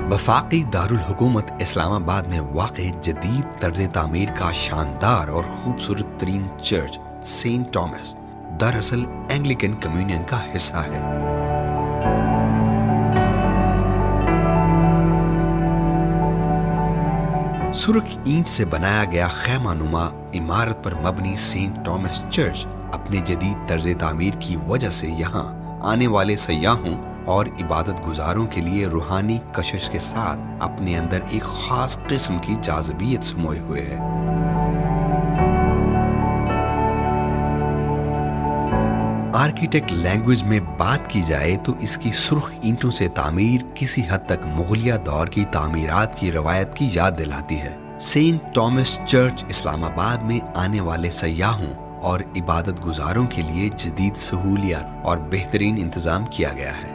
वफाकी दारुल हुकूमत इस्लामाबाद में वाक़ई जदीद तर्ज तामीर का शानदार और खूबसूरत तरीन चर्च सेंट थॉमस दरअसल एंग्लिकन कम्युनियन का हिस्सा है। सुर्ख ईंट से बनाया गया खैमानुमा इमारत पर मबनी सेंट थॉमस चर्च अपने जदीद तर्ज तामीर की वजह से यहाँ आने वाले सयाहों और इबादत गुजारों के लिए रूहानी कशिश के साथ अपने अंदर एक खास किस्म की जाज़बियत समोए हुए है। आर्किटेक्ट लैंग्वेज में बात की जाए तो इसकी सुर्ख ईंटों से तामीर किसी हद तक मुगलिया दौर की तामीरात की रवायत की याद दिलाती है। सेंट थॉमस चर्च इस्लामाबाद में आने वाले सयाहों और इबादत गुजारों के लिए जदीद सहूलियात और बेहतरीन इंतजाम किया गया है।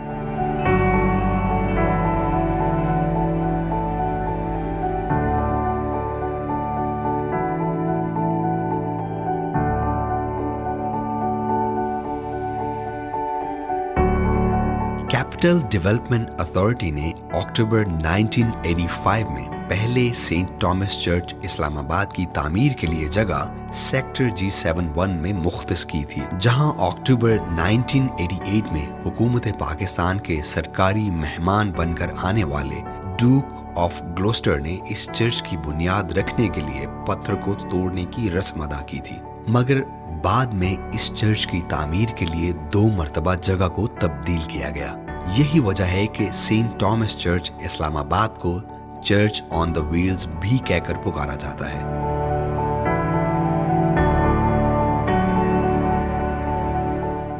कैपिटल डेवलपमेंट अथॉरिटी ने अक्टूबर 1985 में पहले सेंट थॉमस चर्च इस्लामाबाद की तामीर के लिए जगह सेक्टर G71 में मुख्तस की थी, जहां अक्टूबर 1988 में हुकूमत पाकिस्तान के सरकारी मेहमान बनकर आने वाले डूक ऑफ ग्लोस्टर ने इस चर्च की बुनियाद रखने के लिए पत्थर को तोड़ने की रस्म अदा की थी। मगर बाद में इस चर्च की तामीर के लिए 2 मरतबा जगह को तब्दील किया गया। यही वजह है कि सेंट थॉमस चर्च इस्लामाबाद को चर्च ऑन द व्हील्स भी कहकर पुकारा जाता है।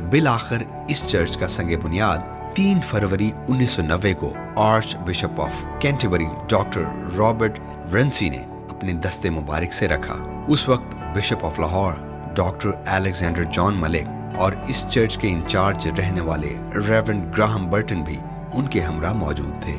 बिल आखिर इस चर्च का संगे बुनियाद 3 फरवरी 1990 को archbishop of Canterbury doctor Robert Runcie ने अपने दस्ते मुबारक से रखा। उस वक्त bishop of Lahore doctor Alexander John Malik और इस चर्च के इंचार्ज रहने वाले रेवरेंड ग्राहम बर्टन भी उनके हमरा मौजूद थे।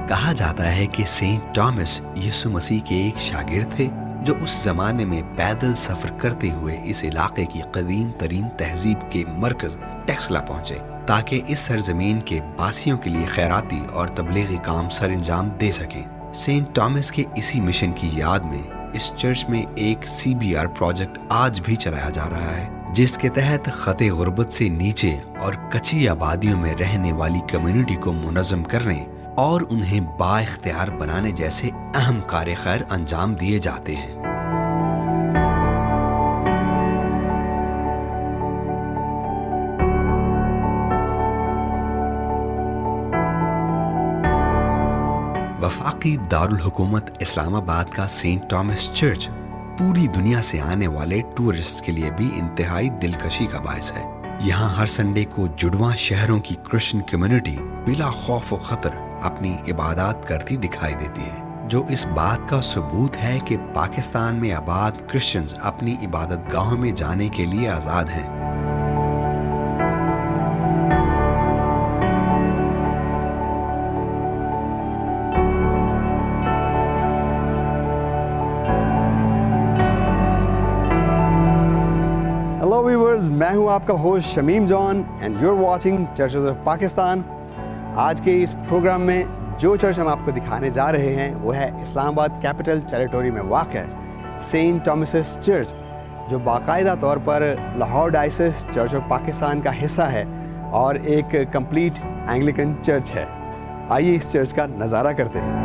कहा जाता है कि सेंट थॉमस यीशु मसीह के एक शागिर्द थे जो उस जमाने में पैदल सफर करते हुए इस इलाके की कदीम तरीन तहजीब के मरकज टेक्सला पहुंचे ताकि इस सरजमीन के बासियों के लिए खैराती और तबलीगी काम सर अंजाम दे सकें। सेंट थॉमस के इसी मिशन की याद में इस चर्च में एक CBR प्रोजेक्ट आज भी चलाया जा रहा है, जिसके तहत खते गुर्बत से नीचे और कच्ची आबादियों में रहने वाली कम्युनिटी को मुनज़्ज़म करने और उन्हें बाइख्तियार बनाने जैसे अहम कार्य खैर अंजाम दिए जाते हैं। वफाकी दारुल हुकूमत इस्लामाबाद का सेंट थॉमस चर्च पूरी दुनिया से आने वाले टूरिस्ट के लिए भी इंतहाई दिलकशी का बायस है। यहाँ हर संडे को जुड़वा शहरों की क्रिश्चियन कम्युनिटी बिला खौफ व खतर अपनी इबादत करती दिखाई देती है, जो इस बात का सबूत है कि पाकिस्तान में आबाद क्रिश्चियंस अपनी इबादत गाहों में जाने के लिए आज़ाद हैं। हेलो व्यूअर्स, मैं हूं आपका host Shamim John and you are watching churches of Pakistan. आज के इस प्रोग्राम में जो चर्च हम आपको दिखाने जा रहे हैं वो है इस्लामाबाद कैपिटल टेरिटरी में वाक़ सेंट थॉमस चर्च, जो बाकायदा तौर पर Lahore diocese church of Pakistan का हिस्सा है और एक कंप्लीट एंग्लिकन चर्च है। आइए इस चर्च का नज़ारा करते हैं।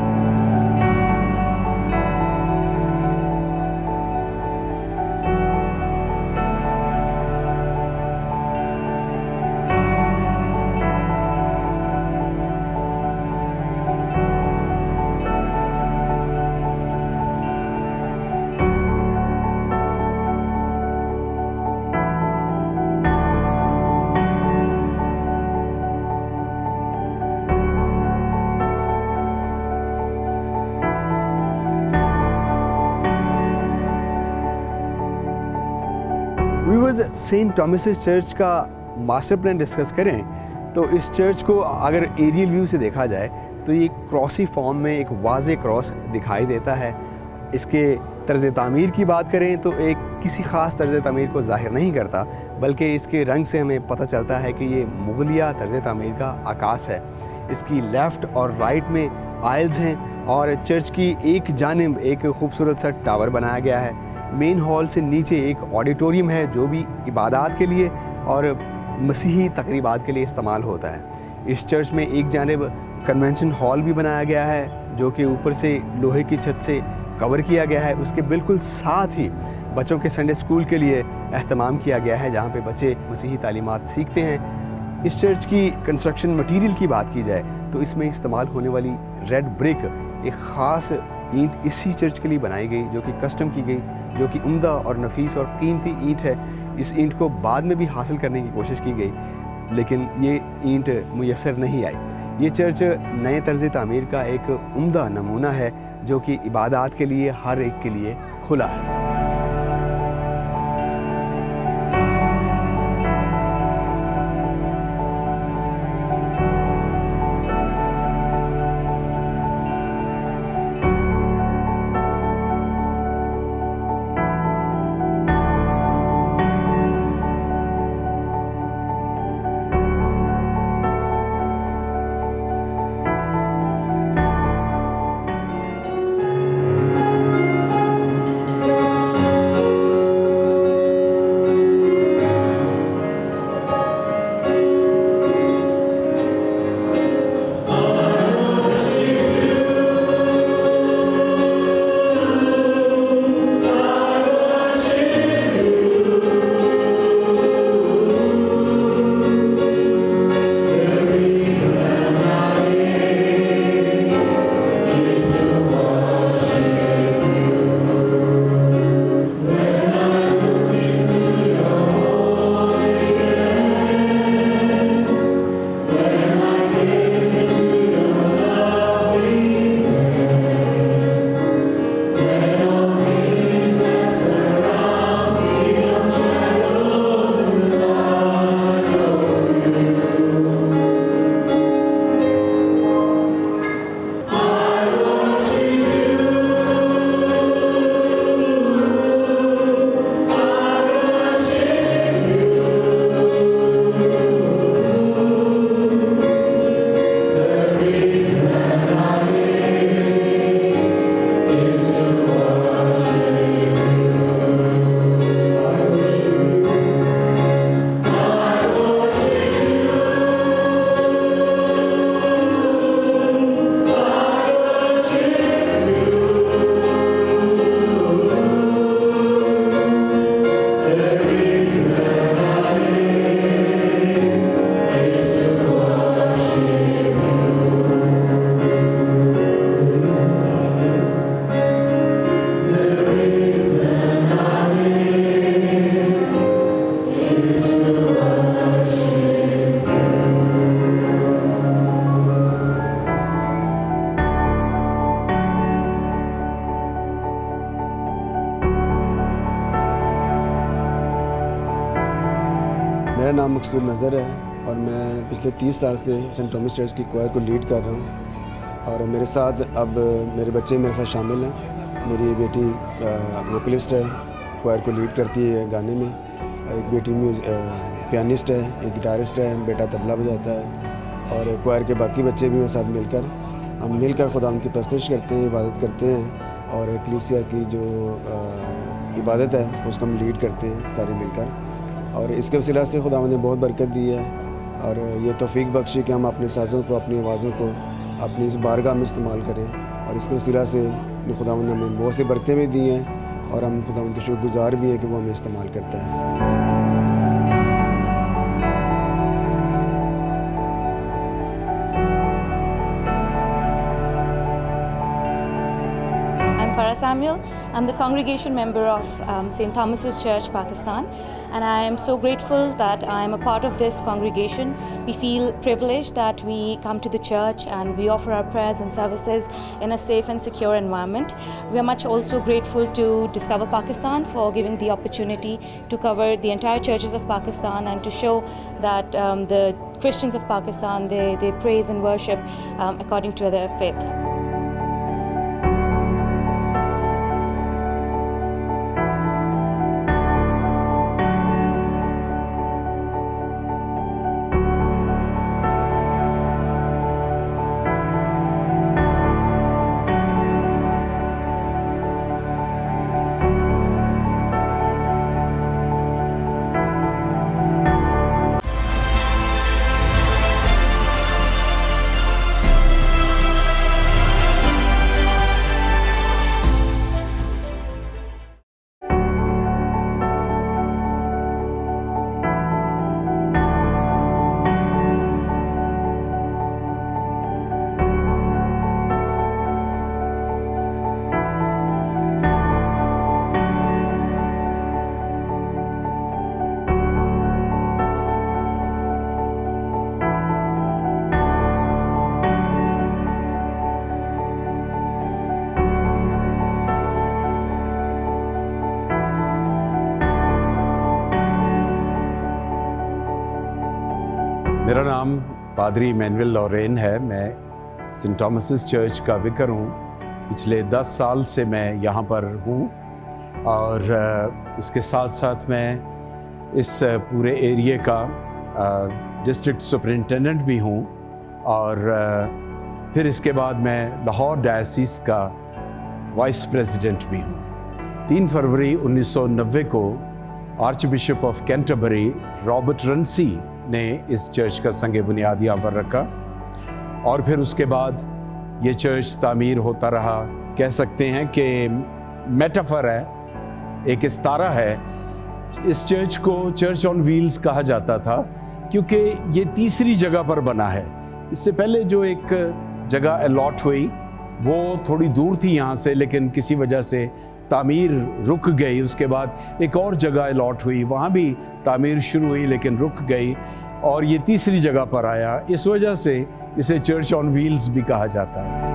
व्यूअर्स, सेंट थॉमस चर्च का मास्टर प्लान डिस्कस करें तो इस चर्च को अगर एरियल व्यू से देखा जाए तो ये क्रॉसी फॉर्म में एक वाज़े क्रॉस दिखाई देता है। इसके तर्ज़ तामीर की बात करें तो एक किसी ख़ास तर्ज़ तामीर को ज़ाहिर नहीं करता, बल्कि इसके रंग से हमें पता चलता है कि ये मुग़लिया तर्ज़ तामीर का आकाश है। इसकी लेफ़्ट और राइट में आयल्स हैं और चर्च की एक जानिब एक खूबसूरत सा टावर बनाया गया है। मेन हॉल से नीचे एक ऑडिटोरियम है जो भी इबादात के लिए और मसीही तकरीबात के लिए इस्तेमाल होता है। इस चर्च में एक जानिब कन्वेंशन हॉल भी बनाया गया है जो कि ऊपर से लोहे की छत से कवर किया गया है। उसके बिल्कुल साथ ही बच्चों के संडे स्कूल के लिए एहतमाम किया गया है जहाँ पे बच्चे मसीही तालीमात सीखते हैं। इस चर्च की कंस्ट्रक्शन मटेरियल की बात की जाए तो इसमें इस्तेमाल होने वाली रेड ब्रिक एक ख़ास ईंट इसी चर्च के लिए बनाई गई जो कि कस्टम की गई, जो कि उम्दा और नफीस और कीमती ईंट है। इस ईंट को बाद में भी हासिल करने की कोशिश की गई लेकिन ये ईंट मुयस्सर नहीं आई। ये चर्च नए तर्ज़ तामीर का एक उम्दा नमूना है जो कि इबादात के लिए हर एक के लिए खुला है। मेरा नाम मकसूद नज़र है और मैं पिछले 30 साल से सेंट थॉमस चर्च की क्वायर को लीड कर रहा हूँ और मेरे साथ अब मेरे बच्चे मेरे साथ शामिल हैं। मेरी बेटी वोकलिस्ट है, क्वायर को लीड करती है गाने में। एक बेटी पियानिस्ट है, एक गिटारिस्ट है, बेटा तबला बजाता है और क्वायर के बाकी बच्चे भी मेरे साथ हम मिलकर खुदा उनकी प्रस्तुत करते हैं, इबादत करते हैं और कलीसिया की जो इबादत है उसको हम लीड करते हैं सारे मिलकर। और इसके वसीला से खुदा ने बहुत बरकत दी है और ये तौफीक बख्शी कि हम अपने साज़ों को, अपनी आवाज़ों को अपनी इस बारगाह में इस्तेमाल करें और इसके वसीला से खुदा ने हमें बहुत सी बरकतें भी दी हैं और हम खुदा के शुक्रगुज़ार भी हैं कि वो हमें इस्तेमाल करता है। I'm Farah Tara Samuel. I'm the congregation member of St. Thomas's Church, Pakistan, and I am so grateful that I am a part of this congregation. We feel privileged that we come to the church and we offer our prayers and services in a safe and secure environment. We are much also grateful to Discover Pakistan for giving the opportunity to cover the entire churches of Pakistan and to show that the Christians of Pakistan, they praise and worship according to their faith. मेरा नाम पादरी Emmanuel Lauren है। मैं Saint Thomas church का vicar हूँ। पिछले 10 साल से मैं यहाँ पर हूँ और इसके साथ साथ मैं इस पूरे एरिया का डिस्ट्रिक्ट सुपरिटेंडेंट भी हूँ और फिर इसके बाद मैं लाहौर डायसिस का वाइस प्रेसिडेंट भी हूँ। 3 फरवरी 1990 को archbishop of Canterbury Robert Runcie ने इस चर्च का संग बुनियाद यहाँ पर रखा और फिर उसके बाद ये चर्च तामीर होता रहा। कह सकते हैं कि मेटाफर है, एक इस्तारा है। इस चर्च को चर्च ऑन व्हील्स कहा जाता था क्योंकि ये तीसरी जगह पर बना है। इससे पहले जो एक जगह अलॉट हुई वो थोड़ी दूर थी यहाँ से, लेकिन किसी वजह से तामीर रुक गई। उसके बाद एक और जगह अलॉट हुई, वहाँ भी तामीर शुरू हुई लेकिन रुक गई और ये तीसरी जगह पर आया। इस वजह से इसे चर्च ऑन व्हील्स भी कहा जाता है।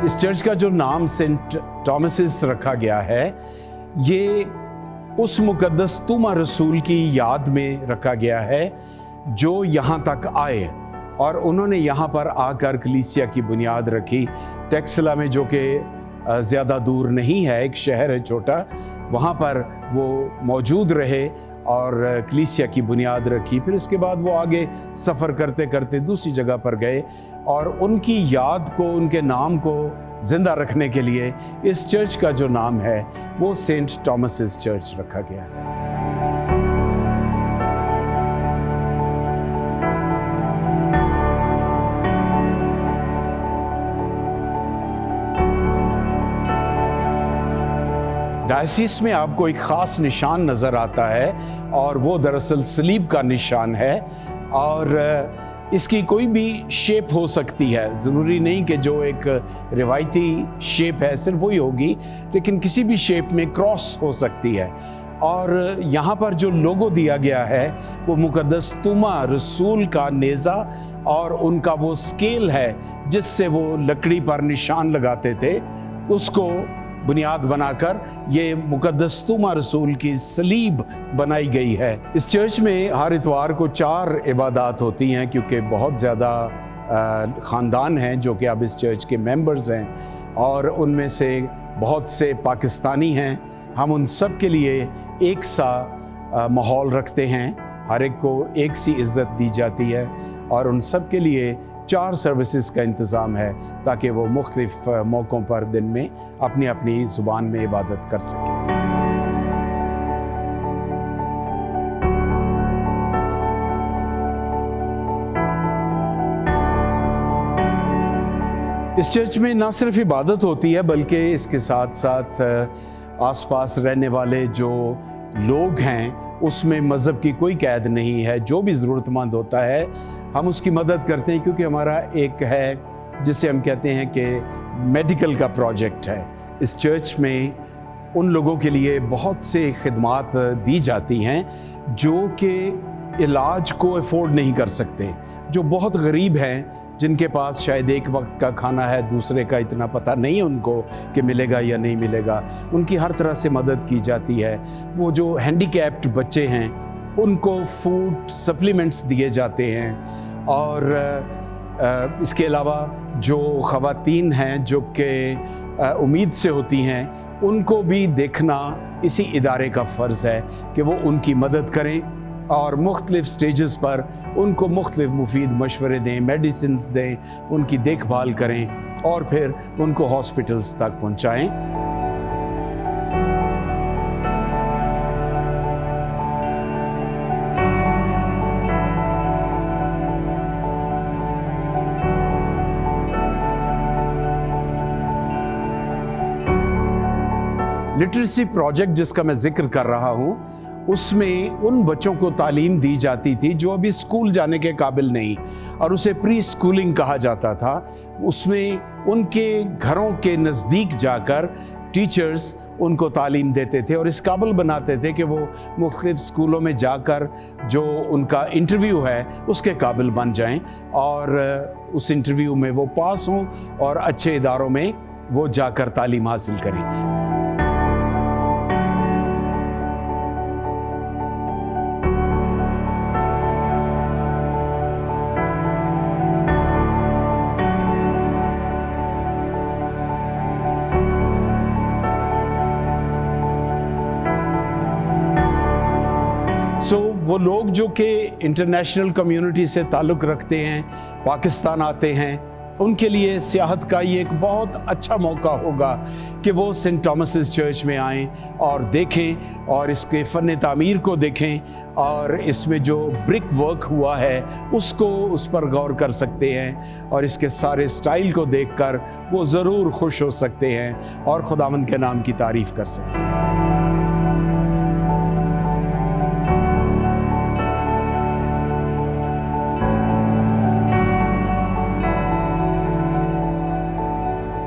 इस चर्च का जो नाम सेंट थॉमस रखा गया है, ये उस मुकद्दस तुमा रसूल की याद में रखा गया है जो यहाँ तक आए और उन्होंने यहाँ पर आकर कलीसिया की बुनियाद रखी। टेक्सला में, जो कि ज़्यादा दूर नहीं है, एक शहर है छोटा, वहाँ पर वो मौजूद रहे और कलीसिया की बुनियाद रखी। फिर उसके बाद वो आगे सफ़र करते करते दूसरी जगह पर गए और उनकी याद को, उनके नाम को ज़िंदा रखने के लिए इस चर्च का जो नाम है वो सेंट थॉमस चर्च रखा गया है। डायसिस में आपको एक ख़ास निशान नज़र आता है और वो दरअसल सलीब का निशान है और इसकी कोई भी शेप हो सकती है। ज़रूरी नहीं कि जो एक रिवायती शेप है सिर्फ वही होगी, लेकिन किसी भी शेप में क्रॉस हो सकती है। और यहाँ पर जो लोगो दिया गया है वो मुकद्दस तुमा रसूल का नेज़ा और उनका वो स्केल है जिससे वो लकड़ी पर निशान लगाते थे, उसको बुनियाद बनाकर ये मुकद्दस तुमा रसूल की सलीब बनाई गई है। इस चर्च में हर इतवार को 4 इबादत होती हैं क्योंकि बहुत ज़्यादा ख़ानदान हैं जो कि अब इस चर्च के मेंबर्स हैं और उनमें से बहुत से पाकिस्तानी हैं। हम उन सब के लिए एक सा माहौल रखते हैं, हर एक को एक सी इज़्ज़त दी जाती है और उन सब के लिए 4 सर्विसेज का इंतज़ाम है ताकि वो मुख्तलिफ़ मौक़ों पर दिन में अपनी अपनी ज़ुबान में इबादत कर सकें। इस चर्च में ना सिर्फ इबादत होती है बल्कि इसके साथ साथ आसपास रहने वाले जो लोग हैं उसमें मज़हब की कोई कैद नहीं है। जो भी ज़रूरतमंद होता है हम उसकी मदद करते हैं, क्योंकि हमारा एक है जिसे हम कहते हैं कि मेडिकल का प्रोजेक्ट है। इस चर्च में उन लोगों के लिए बहुत से खिदमात दी जाती हैं जो कि इलाज को अफोर्ड नहीं कर सकते, जो बहुत गरीब हैं, जिनके पास शायद एक वक्त का खाना है, दूसरे का इतना पता नहीं उनको कि मिलेगा या नहीं मिलेगा। उनकी हर तरह से मदद की जाती है। वो जो हैंडीकैप्ड बच्चे हैं उनको फूड सप्लीमेंट्स दिए जाते हैं। और इसके अलावा जो ख़वातीन हैं जो कि उम्मीद से होती हैं, उनको भी देखना इसी इदारे का फ़र्ज़ है कि वो उनकी मदद करें और मुख्तलिफ़ स्टेजेस पर उनको मुख्तलिफ़ मुफीद मशवरे दें, मेडिसिन्स दें, उनकी देखभाल करें और फिर उनको हॉस्पिटल्स तक पहुँचाएँ। लिटरेसी प्रोजेक्ट जिसका मैं जिक्र कर रहा हूँ, उसमें उन बच्चों को तालीम दी जाती थी जो अभी स्कूल जाने के काबिल नहीं, और उसे प्री स्कूलिंग कहा जाता था। उसमें उनके घरों के नज़दीक जाकर टीचर्स उनको तालीम देते थे और इस काबिल बनाते थे कि वो मुख्तलिफ स्कूलों में जाकर जो उनका इंटरव्यू है उसके काबिल बन जाएं और उस इंटरव्यू में वो पास हों और अच्छे इदारों में वो जाकर तालीम हासिल करें। वो लोग जो कि इंटरनेशनल कम्युनिटी से ताल्लुक़ रखते हैं, पाकिस्तान आते हैं, उनके लिए सियाहत का ये एक बहुत अच्छा मौका होगा कि वो सेंट थॉमस चर्च में आएँ और देखें और इसके फ़न तामीर को देखें और इसमें जो ब्रिक वर्क हुआ है उसको उस पर गौर कर सकते हैं और इसके सारे स्टाइल को देखकर वो ज़रूर खुश हो सकते हैं और खुदावंद के नाम की तारीफ़ कर सकते हैं।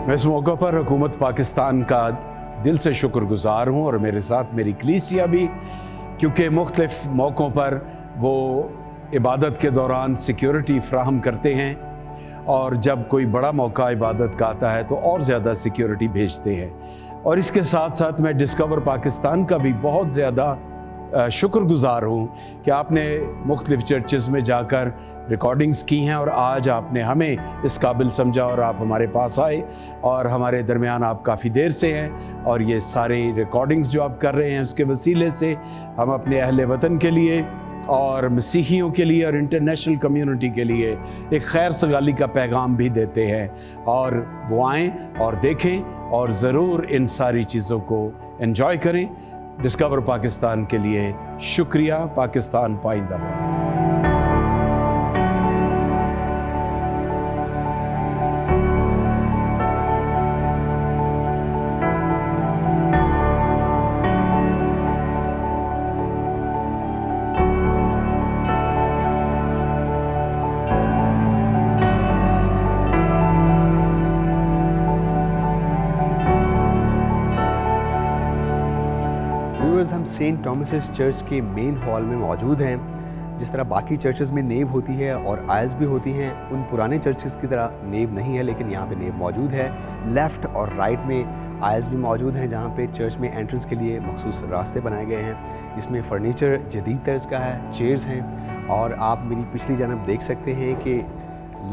मैं इस मौका पर हुकूमत पाकिस्तान का दिल से शुक्रगुजार हूँ और मेरे साथ मेरी कलीसिया भी, क्योंकि मुख्तलिफ़ मौक़ों पर वो इबादत के दौरान सिक्योरिटी फ्राहम करते हैं और जब कोई बड़ा मौका इबादत का आता है तो और ज़्यादा सिक्योरिटी भेजते हैं। और इसके साथ साथ मैं डिस्कवर पाकिस्तान का भी बहुत ज़्यादा शुक्रगुजार हूँ कि आपने मुख्तलिफ़ चर्चेज़ में जाकर रिकॉर्डिंग्स की हैं और आज आपने हमें इस काबिल समझा और आप हमारे पास आए और हमारे दरमियान आप काफ़ी देर से हैं और ये सारे रिकॉर्डिंग्स जो आप कर रहे हैं उसके वसीले से हम अपने अहले वतन के लिए और मसीहियों के लिए और इंटरनेशनल कम्युनिटी के लिए एक खैर सगाली का पैगाम भी देते हैं और वो आएँ और देखें और ज़रूर इन सारी चीज़ों को एंजॉय करें। डिस्कवर पाकिस्तान के लिए शुक्रिया। पाकिस्तान पाइंदाबाद। हम सेंट थॉमस चर्च के मेन हॉल में मौजूद हैं। जिस तरह बाकी चर्चेज़ में नेव होती है और आयल्स भी होती हैं, उन पुराने चर्चेज़ की तरह नेव नहीं है, लेकिन यहाँ पे नेव मौजूद है। लेफ़्ट और राइट में आयल्स भी मौजूद हैं जहाँ पे चर्च में एंट्रेंस के लिए मखसूस रास्ते बनाए गए हैं। इसमें फर्नीचर जदीद तर्ज का है, चेयर्स हैं और आप मेरी पिछली जानब देख सकते हैं कि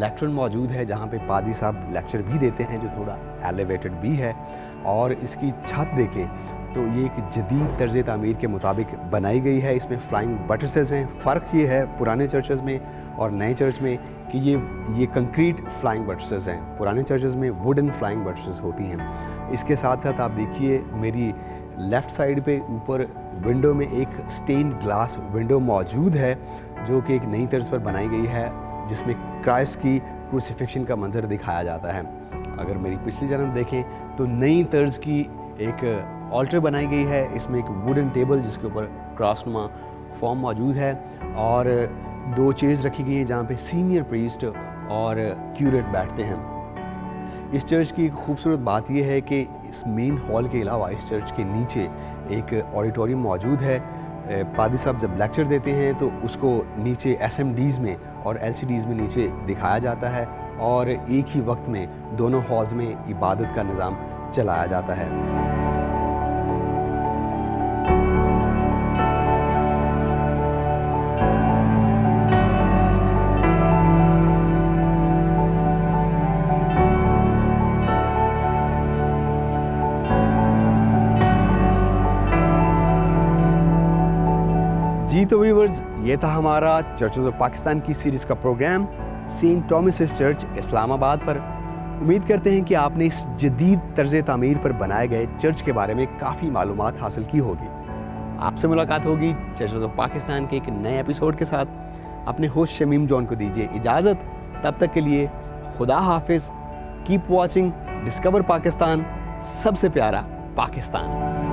लेक्ट्रन मौजूद है जहाँ पे पादरी साहब लेक्चर भी देते हैं, जो थोड़ा एलिवेटेड भी है। और इसकी छत देखें तो ये एक जदीद तर्ज तामीर के मुताबिक बनाई गई है। इसमें फ्लाइंग बटरसेस हैं। फ़र्क ये है पुराने चर्चेज़ में और नए चर्च में कि ये कंक्रीट फ्लाइंग बटरसेस हैं। पुराने चर्चेज़ में वुडन फ्लाइंग बटरसेस होती हैं। इसके साथ साथ आप देखिए मेरी लेफ़्ट साइड पे ऊपर विंडो में एक स्टेन्ड ग्लास विंडो मौजूद है जो कि एक नई तर्ज पर बनाई गई है, जिसमें क्राइस्ट की क्रूसिफिक्शन का मंजर दिखाया जाता है। अगर मेरी पिछली जन्म देखें तो नई तर्ज की एक ऑल्टर बनाई गई है। इसमें एक वुडन टेबल जिसके ऊपर क्रॉसनुमा फॉर्म मौजूद है और 2 चेयर्स रखी गई हैं जहाँ पे सीनियर प्रीस्ट और क्यूरेट बैठते हैं। इस चर्च की एक खूबसूरत बात यह है कि इस मेन हॉल के अलावा इस चर्च के नीचे एक ऑडिटोरियम मौजूद है। पादरी साहब जब लेक्चर देते हैं तो उसको नीचे SMDs में और LCDs में नीचे दिखाया जाता है और एक ही वक्त में दोनों हॉल्स में इबादत का निज़ाम चलाया जाता है। जी तो व्यूवर्स, ये था हमारा चर्चेस ऑफ पाकिस्तान की सीरीज़ का programme Saint Thomas church Islamabad पर। उम्मीद करते हैं कि आपने इस जदीद तर्ज तामीर पर बनाए गए चर्च के बारे में काफ़ी मालूमात हासिल की होगी। आपसे मुलाकात होगी चर्चेस ऑफ पाकिस्तान के एक नए एपिसोड के साथ। अपने होस्ट शमीम जॉन को दीजिए इजाज़त। तब तक के लिए खुदा हाफिज़। कीप वॉचिंग डिस्कवर पाकिस्तान, सबसे प्यारा पाकिस्तान।